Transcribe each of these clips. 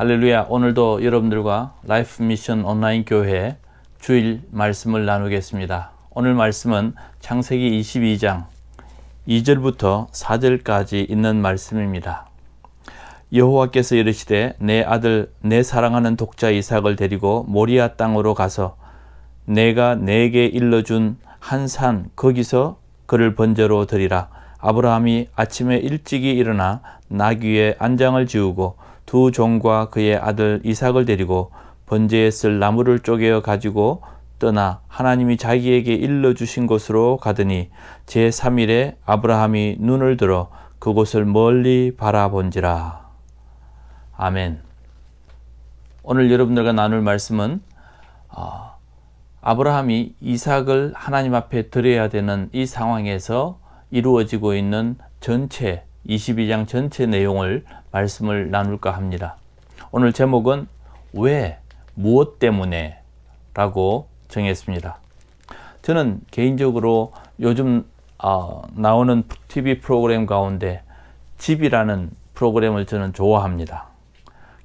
할렐루야. 오늘도 여러분들과 라이프 미션 온라인 교회 주일 말씀을 나누겠습니다. 오늘 말씀은 창세기 22장 2절부터 4절까지 있는 말씀입니다. 여호와께서 이르시되 내 아들 내 사랑하는 독자 이삭을 데리고 모리아 땅으로 가서 내가 내게 일러준 한 산 거기서 그를 번제로 드리라. 아브라함이 아침에 일찍이 일어나 나귀에 안장을 지우고 두 종과 그의 아들 이삭을 데리고 번제에 쓸 나무를 쪼개어 가지고 떠나 하나님이 자기에게 일러주신 곳으로 가더니 제3일에 아브라함이 눈을 들어 그곳을 멀리 바라본지라. 아멘. 오늘 여러분들과 나눌 말씀은 아브라함이 이삭을 하나님 앞에 드려야 되는 이 상황에서 이루어지고 있는 전체 22장 전체 내용을 말씀을 나눌까 합니다. 오늘 제목은 왜, 무엇 때문에 라고 정했습니다. 저는 개인적으로 요즘 나오는 TV 프로그램 가운데 집이라는 프로그램을 저는 좋아합니다.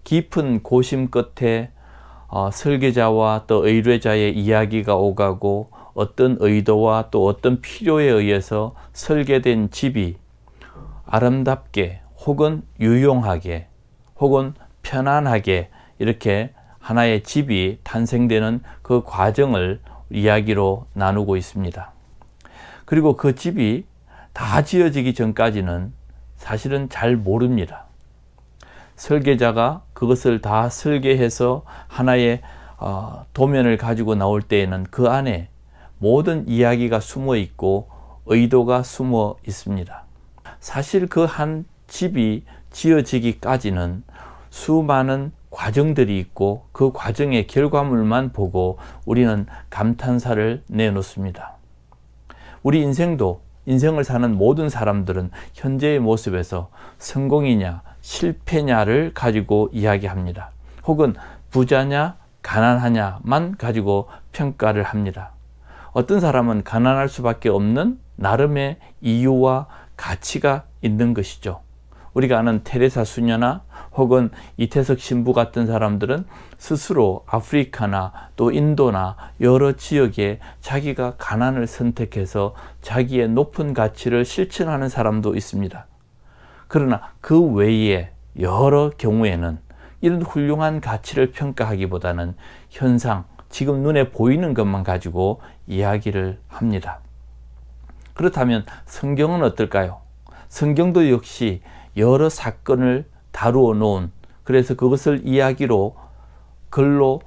깊은 고심 끝에 설계자와 또 의뢰자의 이야기가 오가고 어떤 의도와 또 어떤 필요에 의해서 설계된 집이 아름답게 혹은 유용하게 혹은 편안하게 이렇게 하나의 집이 탄생되는 그 과정을 이야기로 나누고 있습니다. 그리고 그 집이 다 지어지기 전까지는 사실은 잘 모릅니다. 설계자가 그것을 다 설계해서 하나의 도면을 가지고 나올 때에는 그 안에 모든 이야기가 숨어 있고 의도가 숨어 있습니다. 사실 그 한 집이 지어지기까지는 수많은 과정들이 있고 그 과정의 결과물만 보고 우리는 감탄사를 내놓습니다. 우리 인생을 사는 모든 사람들은 현재의 모습에서 성공이냐 실패냐를 가지고 이야기합니다. 혹은 부자냐 가난하냐만 가지고 평가를 합니다. 어떤 사람은 가난할 수밖에 없는 나름의 이유와 가치가 있는 것이죠. 우리가 아는 테레사 수녀나 혹은 이태석 신부 같은 사람들은 스스로 아프리카나 또 인도나 여러 지역에 자기가 가난을 선택해서 자기의 높은 가치를 실천하는 사람도 있습니다. 그러나 그 외에 여러 경우에는 이런 훌륭한 가치를 평가하기보다는 현상, 지금 눈에 보이는 것만 가지고 이야기를 합니다. 그렇다면 성경은 어떨까요? 성경도 역시 여러 사건을 다루어 놓은, 그래서 그것을 이야기로 글로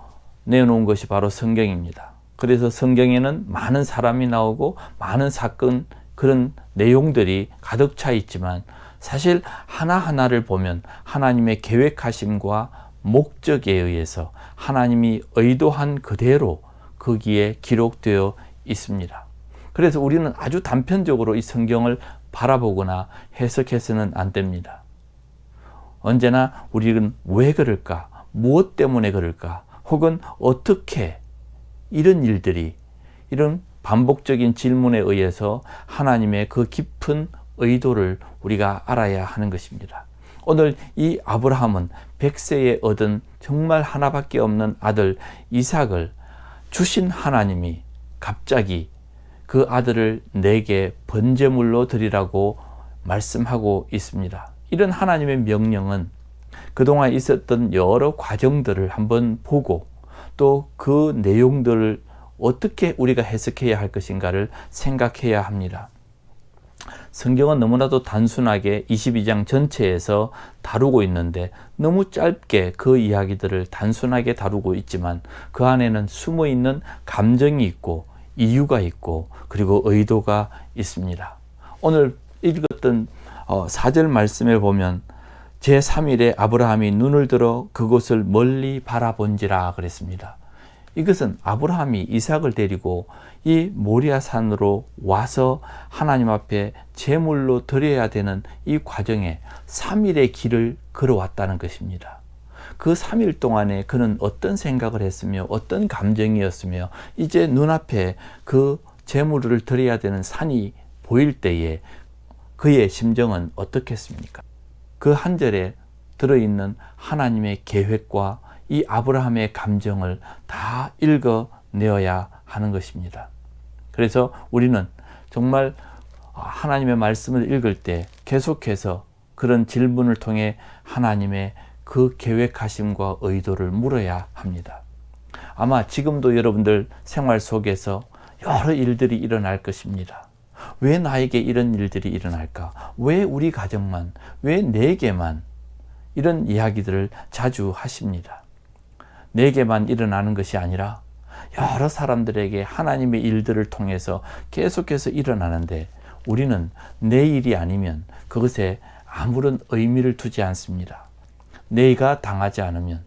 내놓은 것이 바로 성경입니다. 그래서 성경에는 많은 사람이 나오고 많은 사건, 그런 내용들이 가득 차 있지만 사실 하나하나를 보면 하나님의 계획하심과 목적에 의해서 하나님이 의도한 그대로 거기에 기록되어 있습니다. 그래서 우리는 아주 단편적으로 이 성경을 바라보거나 해석해서는 안 됩니다. 언제나 우리는 왜 그럴까? 무엇 때문에 그럴까? 혹은 어떻게 이런 일들이, 이런 반복적인 질문에 의해서 하나님의 그 깊은 의도를 우리가 알아야 하는 것입니다. 오늘 이 아브라함은 100세에 얻은 정말 하나밖에 없는 아들 이삭을 주신 하나님이 갑자기 그 아들을 내게 번제물로 드리라고 말씀하고 있습니다. 이런 하나님의 명령은 그동안 있었던 여러 과정들을 한번 보고 또 그 내용들을 어떻게 우리가 해석해야 할 것인가를 생각해야 합니다. 성경은 너무나도 단순하게 22장 전체에서 다루고 있는데 너무 짧게 그 이야기들을 단순하게 다루고 있지만 그 안에는 숨어 있는 감정이 있고 이유가 있고 그리고 의도가 있습니다. 오늘 읽었던 4절 말씀에 보면 제3일에 아브라함이 눈을 들어 그곳을 멀리 바라본지라 그랬습니다. 이것은 아브라함이 이삭을 데리고 이 모리아 산으로 와서 하나님 앞에 제물로 드려야 되는 이 과정에 3일의 길을 걸어왔다는 것입니다. 그 3일 동안에 그는 어떤 생각을 했으며 어떤 감정이었으며 이제 눈앞에 그 제물을 드려야 되는 산이 보일 때에 그의 심정은 어떻겠습니까? 그 한 절에 들어있는 하나님의 계획과 이 아브라함의 감정을 다 읽어내어야 하는 것입니다. 그래서 우리는 정말 하나님의 말씀을 읽을 때 계속해서 그런 질문을 통해 하나님의 그 계획하심과 의도를 물어야 합니다. 아마 지금도 여러분들 생활 속에서 여러 일들이 일어날 것입니다. 왜 나에게 이런 일들이 일어날까? 왜 우리 가정만? 왜 내게만? 이런 이야기들을 자주 하십니다. 내게만 일어나는 것이 아니라 여러 사람들에게 하나님의 일들을 통해서 계속해서 일어나는데 우리는 내 일이 아니면 그것에 아무런 의미를 두지 않습니다. 내가 당하지 않으면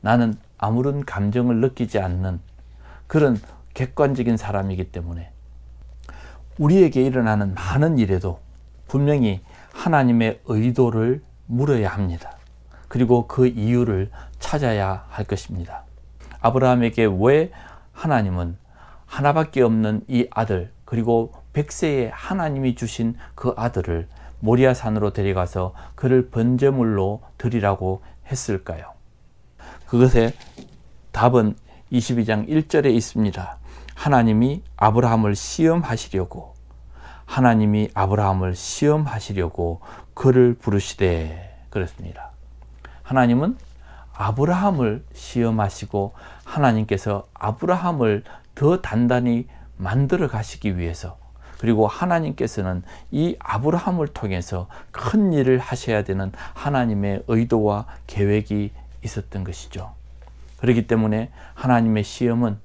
나는 아무런 감정을 느끼지 않는 그런 객관적인 사람이기 때문에 우리에게 일어나는 많은 일에도 분명히 하나님의 의도를 물어야 합니다. 그리고 그 이유를 찾아야 할 것입니다. 아브라함에게 왜 하나님은 하나밖에 없는 이 아들, 그리고 100세에 하나님이 주신 그 아들을 모리아산으로 데려가서 그를 번제물로 드리라고 했을까요? 그것의 답은 22장 1절에 있습니다. 하나님이 아브라함을 시험하시려고 그를 부르시되 그랬습니다. 하나님은 아브라함을 시험하시고 하나님께서 아브라함을 더 단단히 만들어 가시기 위해서, 그리고 하나님께서는 이 아브라함을 통해서 큰 일을 하셔야 되는 하나님의 의도와 계획이 있었던 것이죠. 그렇기 때문에 하나님의 시험은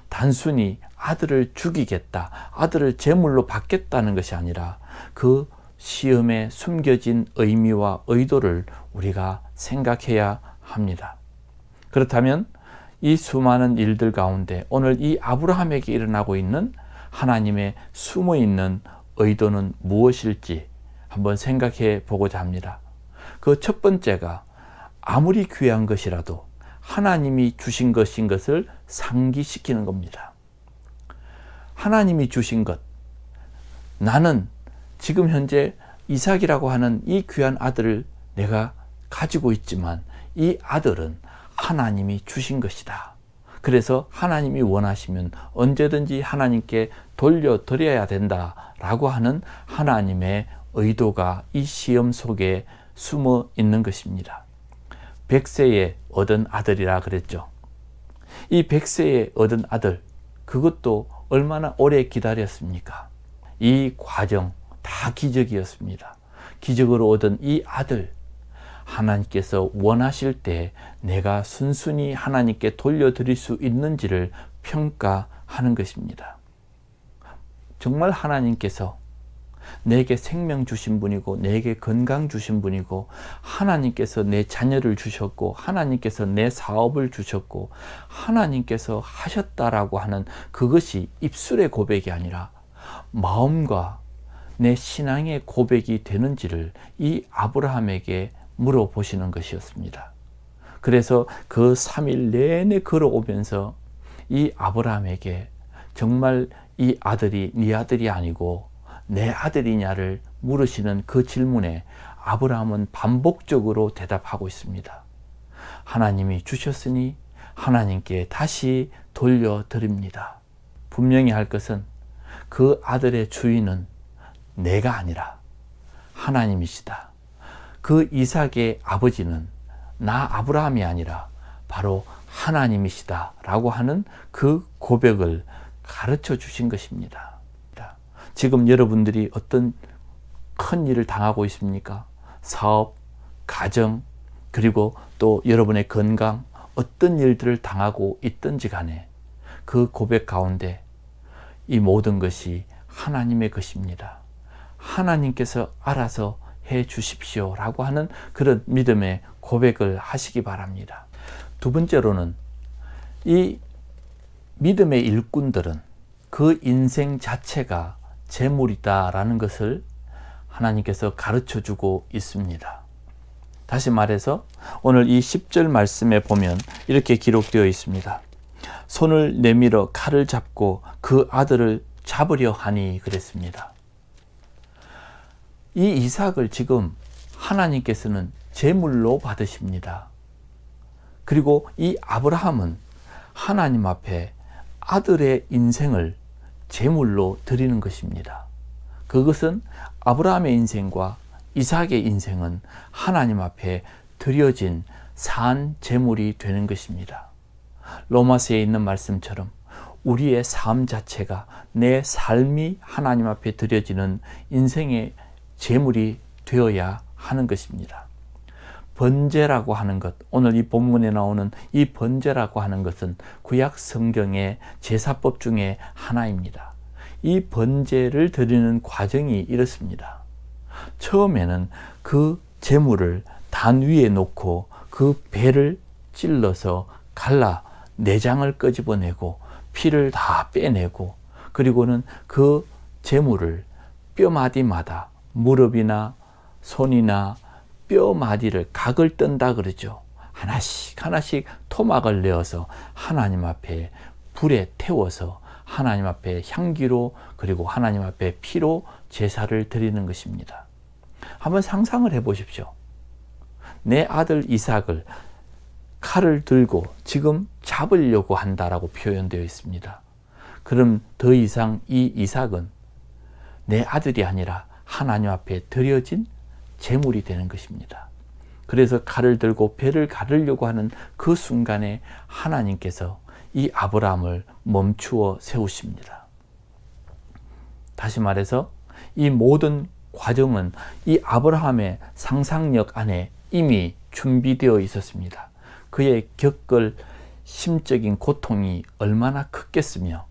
단순히 아들을 죽이겠다, 아들을 제물로 받겠다는 것이 아니라 그 시험에 숨겨진 의미와 의도를 우리가 생각해야 합니다. 그렇다면 이 수많은 일들 가운데 오늘 이 아브라함에게 일어나고 있는 하나님의 숨어 있는 의도는 무엇일지 한번 생각해 보고자 합니다. 그 첫 번째가 아무리 귀한 것이라도 하나님이 주신 것인 것을 상기시키는 겁니다. 하나님이 주신 것, 나는 지금 현재 이삭이라고 하는 이 귀한 아들을 내가 가지고 있지만 이 아들은 하나님이 주신 것이다. 그래서 하나님이 원하시면 언제든지 하나님께 돌려드려야 된다라고 하는 하나님의 의도가 이 시험 속에 숨어 있는 것입니다. 100세에 얻은 아들이라 그랬죠. 이 100세에 얻은 아들, 그것도 얼마나 오래 기다렸습니까? 이 과정 다 기적이었습니다. 기적으로 얻은 이 아들, 하나님께서 원하실 때 내가 순순히 하나님께 돌려드릴 수 있는지를 평가하는 것입니다. 정말 하나님께서 내게 생명 주신 분이고 내게 건강 주신 분이고 하나님께서 내 자녀를 주셨고 하나님께서 내 사업을 주셨고 하나님께서 하셨다라고 하는 그것이 입술의 고백이 아니라 마음과 내 신앙의 고백이 되는지를 이 아브라함에게 물어보시는 것이었습니다. 그래서 그 3일 내내 걸어오면서 이 아브라함에게 정말 이 아들이 네 아들이 아니고 내 아들이냐를 물으시는 그 질문에 아브라함은 반복적으로 대답하고 있습니다. 하나님이 주셨으니 하나님께 다시 돌려드립니다. 분명히 할 것은 그 아들의 주인은 내가 아니라 하나님이시다. 그 이삭의 아버지는 나 아브라함이 아니라 바로 하나님이시다 라고 하는 그 고백을 가르쳐 주신 것입니다. 지금 여러분들이 어떤 큰 일을 당하고 있습니까? 사업, 가정, 그리고 또 여러분의 건강, 어떤 일들을 당하고 있든지 간에 그 고백 가운데 이 모든 것이 하나님의 것입니다. 하나님께서 알아서 해 주십시오 라고 하는 그런 믿음의 고백을 하시기 바랍니다. 두 번째로는 이 믿음의 일꾼들은 그 인생 자체가 재물이다라는 것을 하나님께서 가르쳐 주고 있습니다. 다시 말해서 오늘 이 10절 말씀에 보면 이렇게 기록되어 있습니다. 손을 내밀어 칼을 잡고 그 아들을 잡으려 하니 그랬습니다. 이 이삭을 지금 하나님께서는 제물로 받으십니다. 그리고 이 아브라함은 하나님 앞에 아들의 인생을 제물로 드리는 것입니다. 그것은 아브라함의 인생과 이삭의 인생은 하나님 앞에 드려진 산 제물이 되는 것입니다. 로마서에 있는 말씀처럼 우리의 삶 자체가, 내 삶이 하나님 앞에 드려지는 인생의 제물이 되어야 하는 것입니다. 번제라고 하는 것, 오늘 이 본문에 나오는 이 번제라고 하는 것은 구약 성경의 제사법 중에 하나입니다. 이 번제를 드리는 과정이 이렇습니다. 처음에는 그 제물을 단 위에 놓고 그 배를 찔러서 갈라 내장을 끄집어내고 피를 다 빼내고, 그리고는 그 제물을 뼈마디마다 무릎이나 손이나 뼈마디를 각을 뜬다 그러죠. 하나씩 하나씩 토막을 내어서 하나님 앞에 불에 태워서 하나님 앞에 향기로, 그리고 하나님 앞에 피로 제사를 드리는 것입니다. 한번 상상을 해 보십시오. 내 아들 이삭을 칼을 들고 지금 잡으려고 한다라고 표현되어 있습니다. 그럼 더 이상 이 이삭은 내 아들이 아니라 하나님 앞에 드려진 제물이 되는 것입니다. 그래서 칼을 들고 배를 가르려고 하는 그 순간에 하나님께서 이 아브라함을 멈추어 세우십니다. 다시 말해서 이 모든 과정은 이 아브라함의 상상력 안에 이미 준비되어 있었습니다. 그의 겪을 심적인 고통이 얼마나 컸겠으며,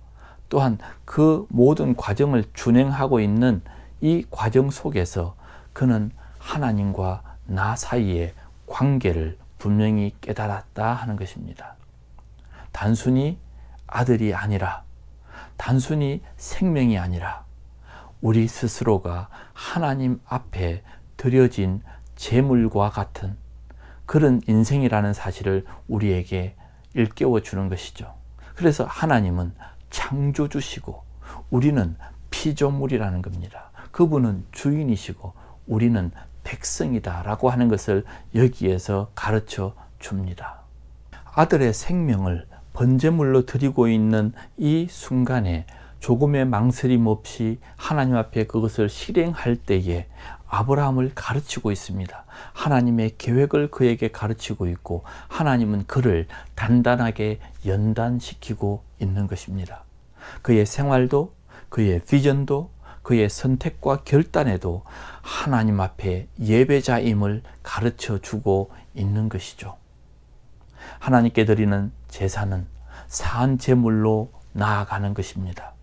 또한 그 모든 과정을 준행하고 있는 이 과정 속에서 그는 하나님과 나 사이의 관계를 분명히 깨달았다 하는 것입니다. 단순히 아들이 아니라, 단순히 생명이 아니라 우리 스스로가 하나님 앞에 드려진 제물과 같은 그런 인생이라는 사실을 우리에게 일깨워 주는 것이죠. 그래서 하나님은 창조주시고 우리는 피조물이라는 겁니다. 그분은 주인이시고 우리는 백성이다라고 하는 것을 여기에서 가르쳐 줍니다. 아들의 생명을 번제물로 드리고 있는 이 순간에 조금의 망설임 없이 하나님 앞에 그것을 실행할 때에 아브라함을 가르치고 있습니다. 하나님의 계획을 그에게 가르치고 있고, 하나님은 그를 단단하게 연단시키고 있는 것입니다. 그의 생활도, 그의 비전도, 그의 선택과 결단에도 하나님 앞에 예배자임을 가르쳐 주고 있는 것이죠. 하나님께 드리는 제사는 산 제물로 나아가는 것입니다.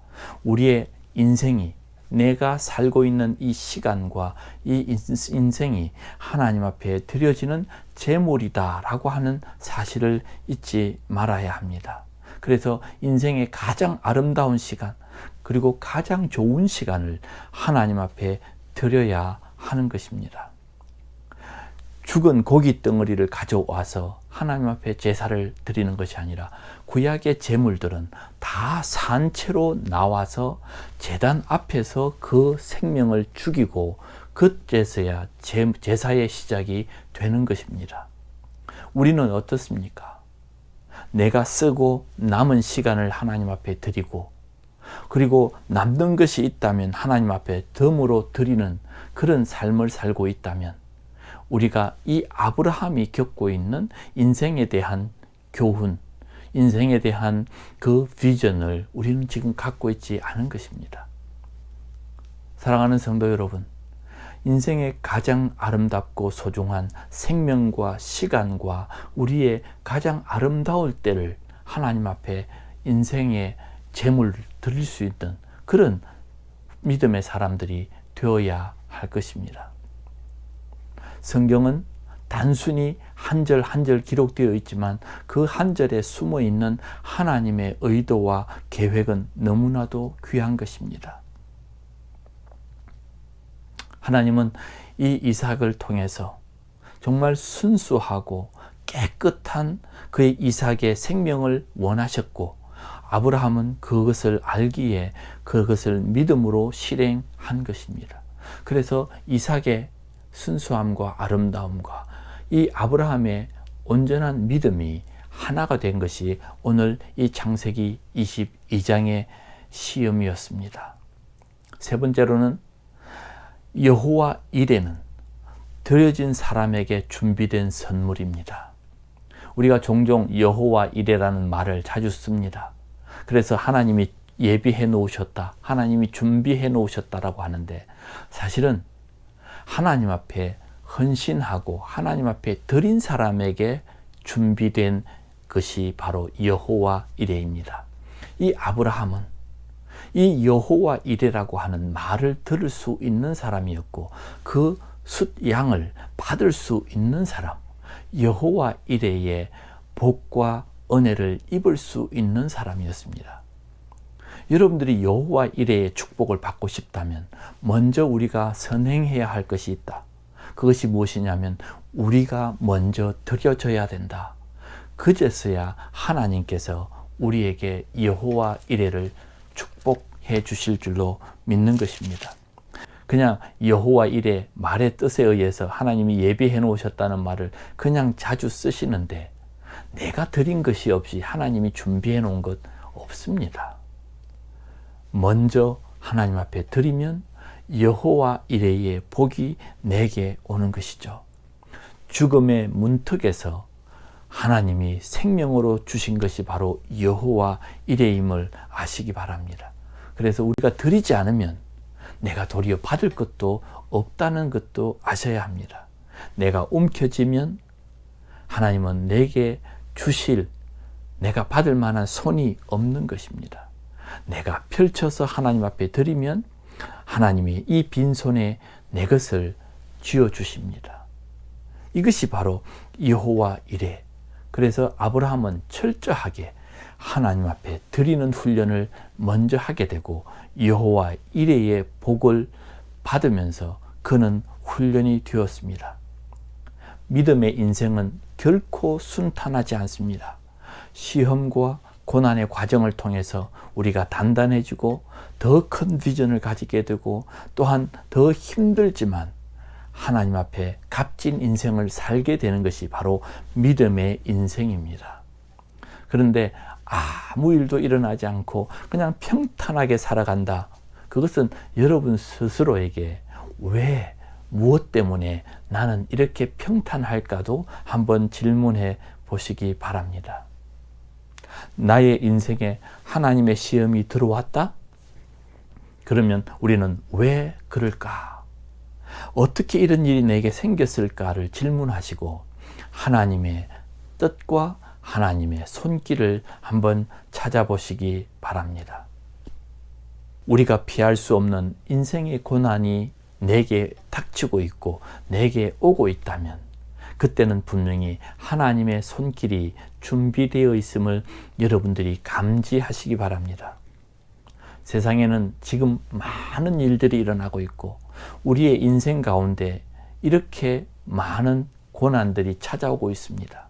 우리의 인생이, 내가 살고 있는 이 시간과 이 인생이 하나님 앞에 드려지는 제물이다라고 하는 사실을 잊지 말아야 합니다. 그래서 인생의 가장 아름다운 시간, 그리고 가장 좋은 시간을 하나님 앞에 드려야 하는 것입니다. 죽은 고기 덩어리를 가져와서 하나님 앞에 제사를 드리는 것이 아니라 구약의 제물들은 다 산채로 나와서 제단 앞에서 그 생명을 죽이고 그때서야 제사의 시작이 되는 것입니다. 우리는 어떻습니까? 내가 쓰고 남은 시간을 하나님 앞에 드리고, 그리고 남는 것이 있다면 하나님 앞에 덤으로 드리는 그런 삶을 살고 있다면, 우리가 이 아브라함이 겪고 있는 인생에 대한 교훈, 인생에 대한 그 비전을 우리는 지금 갖고 있지 않은 것입니다. 사랑하는 성도 여러분, 인생의 가장 아름답고 소중한 생명과 시간과 우리의 가장 아름다울 때를 하나님 앞에 인생의 제물을 드릴 수 있는 그런 믿음의 사람들이 되어야 할 것입니다. 성경은 단순히 한 절 한 절 기록되어 있지만 그 한 절에 숨어 있는 하나님의 의도와 계획은 너무나도 귀한 것입니다. 하나님은 이 이삭을 통해서 정말 순수하고 깨끗한 그의 이삭의 생명을 원하셨고, 아브라함은 그것을 알기에 그것을 믿음으로 실행한 것입니다. 그래서 이삭의 순수함과 아름다움과 이 아브라함의 온전한 믿음이 하나가 된 것이 오늘 이 창세기 22장의 시험이었습니다. 세 번째로는 여호와 이레는 드려진 사람에게 준비된 선물입니다. 우리가 종종 여호와 이레라는 말을 자주 씁니다. 그래서 하나님이 예비해 놓으셨다, 하나님이 준비해 놓으셨다라고 하는데, 사실은 하나님 앞에 헌신하고 하나님 앞에 드린 사람에게 준비된 것이 바로 여호와 이레입니다. 이 아브라함은 이 여호와 이레라고 하는 말을 들을 수 있는 사람이었고, 그 숫 양을 받을 수 있는 사람, 여호와 이레의 복과 은혜를 입을 수 있는 사람이었습니다. 여러분들이 여호와 이레의 축복을 받고 싶다면 먼저 우리가 선행해야 할 것이 있다. 그것이 무엇이냐면 우리가 먼저 드려져야 된다. 그제서야 하나님께서 우리에게 여호와 이레를 축복해 주실 줄로 믿는 것입니다. 그냥 여호와 이레 말의 뜻에 의해서 하나님이 예비해 놓으셨다는 말을 그냥 자주 쓰시는데, 내가 드린 것이 없이 하나님이 준비해 놓은 것 없습니다. 먼저 하나님 앞에 드리면 여호와 이레의 복이 내게 오는 것이죠. 죽음의 문턱에서 하나님이 생명으로 주신 것이 바로 여호와 이레임을 아시기 바랍니다. 그래서 우리가 드리지 않으면 내가 도리어 받을 것도 없다는 것도 아셔야 합니다. 내가 움켜쥐면 하나님은 내게 주실, 내가 받을 만한 손이 없는 것입니다. 내가 펼쳐서 하나님 앞에 드리면 하나님이 이 빈손에 내 것을 쥐어주십니다. 이것이 바로 여호와 이레. 그래서 아브라함은 철저하게 하나님 앞에 드리는 훈련을 먼저 하게 되고 여호와 이레의 복을 받으면서 그는 훈련이 되었습니다. 믿음의 인생은 결코 순탄하지 않습니다. 시험과 고난의 과정을 통해서 우리가 단단해지고 더 큰 비전을 가지게 되고, 또한 더 힘들지만 하나님 앞에 값진 인생을 살게 되는 것이 바로 믿음의 인생입니다. 그런데 아무 일도 일어나지 않고 그냥 평탄하게 살아간다. 그것은 여러분 스스로에게 왜, 무엇 때문에 나는 이렇게 평탄할까도 한번 질문해 보시기 바랍니다. 나의 인생에 하나님의 시험이 들어왔다? 그러면 우리는 왜 그럴까? 어떻게 이런 일이 내게 생겼을까를 질문하시고 하나님의 뜻과 하나님의 손길을 한번 찾아보시기 바랍니다. 우리가 피할 수 없는 인생의 고난이 내게 닥치고 있고 내게 오고 있다면 그때는 분명히 하나님의 손길이 준비되어 있음을 여러분들이 감지하시기 바랍니다. 세상에는 지금 많은 일들이 일어나고 있고 우리의 인생 가운데 이렇게 많은 고난들이 찾아오고 있습니다.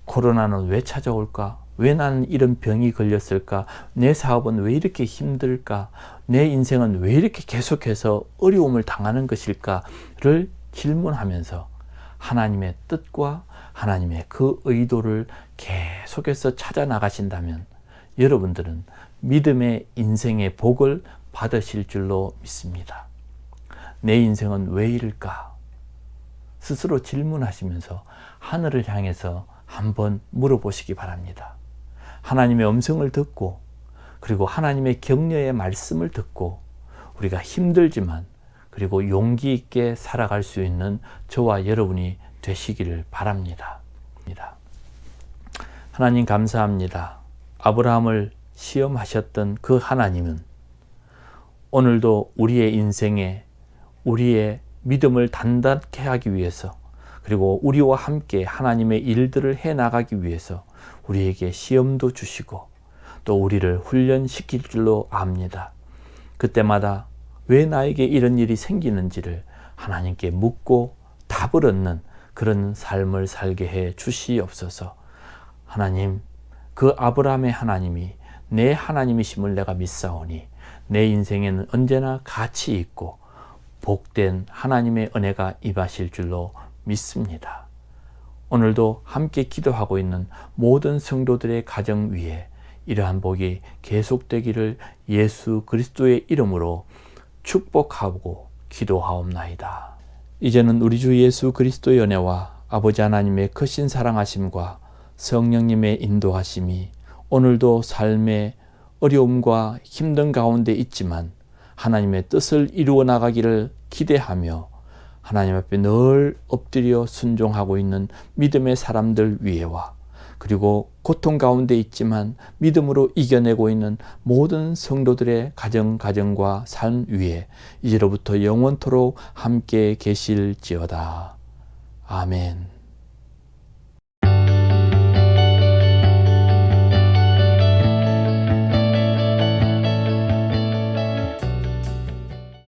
코로나는 왜 찾아올까? 왜 나는 이런 병이 걸렸을까? 내 사업은 왜 이렇게 힘들까? 내 인생은 왜 이렇게 계속해서 어려움을 당하는 것일까를 질문하면서 하나님의 뜻과 하나님의 그 의도를 계속해서 찾아 나가신다면 여러분들은 믿음의 인생의 복을 받으실 줄로 믿습니다. 내 인생은 왜 이럴까? 스스로 질문하시면서 하늘을 향해서 한번 물어보시기 바랍니다. 하나님의 음성을 듣고 그리고 하나님의 격려의 말씀을 듣고 우리가 힘들지만 그리고 용기 있게 살아갈 수 있는 저와 여러분이 되시기를 바랍니다. 하나님 감사합니다. 아브라함을 시험하셨던 그 하나님은 오늘도 우리의 인생에 우리의 믿음을 단단케 하기 위해서 그리고 우리와 함께 하나님의 일들을 해나가기 위해서 우리에게 시험도 주시고 또 우리를 훈련시킬 줄로 압니다. 그때마다 왜 나에게 이런 일이 생기는지를 하나님께 묻고 답을 얻는 그런 삶을 살게 해 주시옵소서. 하나님, 그 아브라함의 하나님이 내 하나님이심을 내가 믿사오니 내 인생에는 언제나 가치 있고 복된 하나님의 은혜가 임하실 줄로 믿습니다. 오늘도 함께 기도하고 있는 모든 성도들의 가정 위에 이러한 복이 계속되기를 예수 그리스도의 이름으로 축복하고 기도하옵나이다. 이제는 우리 주 예수 그리스도의 은혜와 아버지 하나님의 크신 사랑하심과 성령님의 인도하심이 오늘도 삶의 어려움과 힘든 가운데 있지만 하나님의 뜻을 이루어 나가기를 기대하며 하나님 앞에 늘 엎드려 순종하고 있는 믿음의 사람들 위에와 그리고 고통 가운데 있지만 믿음으로 이겨내고 있는 모든 성도들의 가정과 삶 위에 이제로부터 영원토록 함께 계실지어다. 아멘.